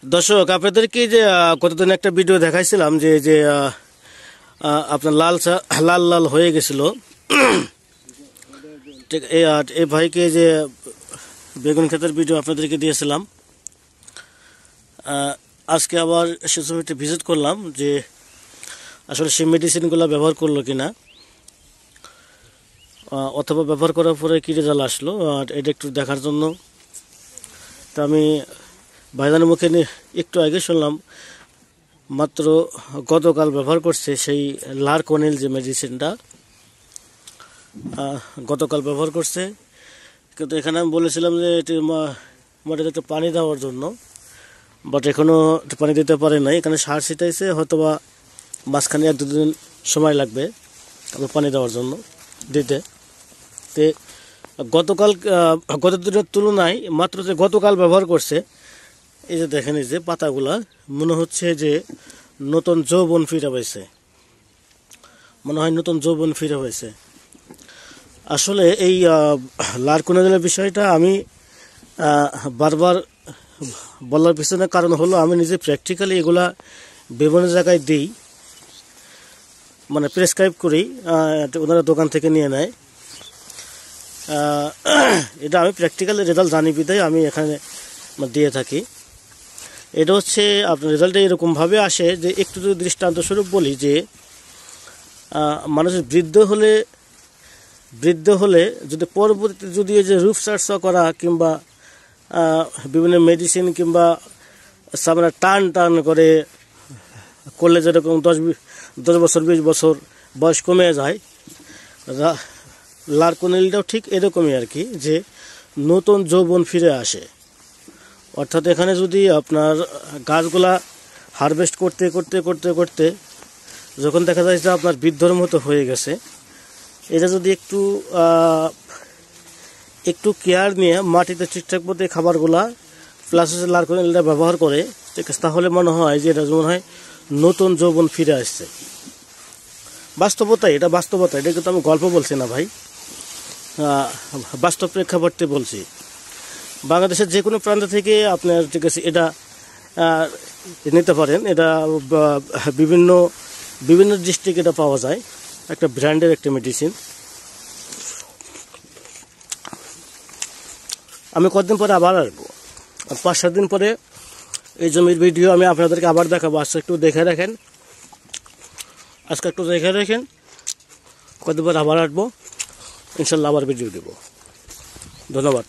দর্শক আপনাদেরকে যে কতদিন একটা ভিডিও দেখাইছিলাম যে যে আপনার লাল লাল হয়ে গেছিল। ঠিক এই ভাইকে যে বেগুন ক্ষেতের ভিডিও আপনাদেরকে দিয়েছিলাম, আজকে আবার সে জমিতে ভিজিট করলাম যে আসলে সেই মেডিসিনগুলো ব্যবহার করলো কিনা, অথবা ব্যবহার করার পরে কী রেজাল্ট আসলো, আর এটা একটু দেখার জন্য। তা আমি ভাইজানের মুখে একটু আগে শুনলাম মাত্র গতকাল ব্যবহার করছে সেই লারকোনিল যে মেডিসিনটা, গতকাল ব্যবহার করছে। কিন্তু এখানে আমি বলেছিলাম যে এটি মাটিতে একটু পানি দেওয়ার জন্য, বাট এখনও পানি দিতে পারে নাই। এখানে সার ছিটাইছে, হয়তোবা মাঝখানে 1-2 দিন সময় লাগবে পানি দেওয়ার জন্য দিতে। তে গত দিনের তুলনায় মাত্র যে গতকাল ব্যবহার করছে, এই যে দেখেন এই যে পাতাগুলা মনে হচ্ছে যে নতুন যৌবন ফিরে পাইছে, মনে হয় নতুন যৌবন ফিরে পাইছে। আসলে এই লারকোনিলের বিষয়টা আমি বারবার বলার পিছনে কারণ হলো আমি নিজে প্র্যাকটিক্যালি এগুলা বিভিন্ন জায়গায় দিই, মানে প্রেসক্রাইব করি, ওনারা দোকান থেকে নিয়ে নেয়। এটা আমি প্র্যাকটিক্যালি রেজাল্ট জানি বিধায় আমি এখানে দিয়ে থাকি। এটা হচ্ছে আপনার রেজাল্টটা এরকমভাবে আসে যে একটু যদি দৃষ্টান্তস্বরূপ বলি যে মানুষের বৃদ্ধ হলে যদি পরবর্তীতে যদি এই যে রূপচর্চা করা কিংবা বিভিন্ন মেডিসিন কিংবা সামনে টান করে করলে যেরকম 10 বছর 20 বছর বয়স কমে যায়, লারকোনিলটাও ঠিক এরকমই আর কি, যে নতুন যৌবন ফিরে আসে। অর্থাৎ এখানে যদি আপনার গাছগুলা হারভেস্ট করতে করতে করতে করতে যখন দেখা যায় যে আপনার বৃদ্ধর মতো হয়ে গেছে, এটা যদি একটু কেয়ার নিয়ে মাটিতে ঠিকঠাক মতো খাবারগুলা প্লাস লারকোনিলটা ব্যবহার করে, ঠিক আছে, তাহলে মনে হয় যে এটা মনে হয় নতুন যৌবন ফিরে আসছে। বাস্তবতা, এটা বাস্তবতা, এটা কিন্তু আমি গল্প বলছি না ভাই, বাস্তব প্রেক্ষাপটে বলছি। বাংলাদেশের যে কোনো প্রান্ত থেকে আপনার, ঠিক আছে, এটা নিতে পারেন। এটা বিভিন্ন ডিস্ট্রিক্ট এটা পাওয়া যায়, একটা ব্র্যান্ডের একটা মেডিসিন। আমি কতদিন পরে আবার আসবো, 5-7 দিন পরে এই জমির ভিডিও আমি আপনাদেরকে আবার দেখাবো। আজকে একটু দেখে রাখেন, কতদিন পরে আবার আসবো, ইনশাল্লাহ আবার ভিডিও দেবো। ধন্যবাদ।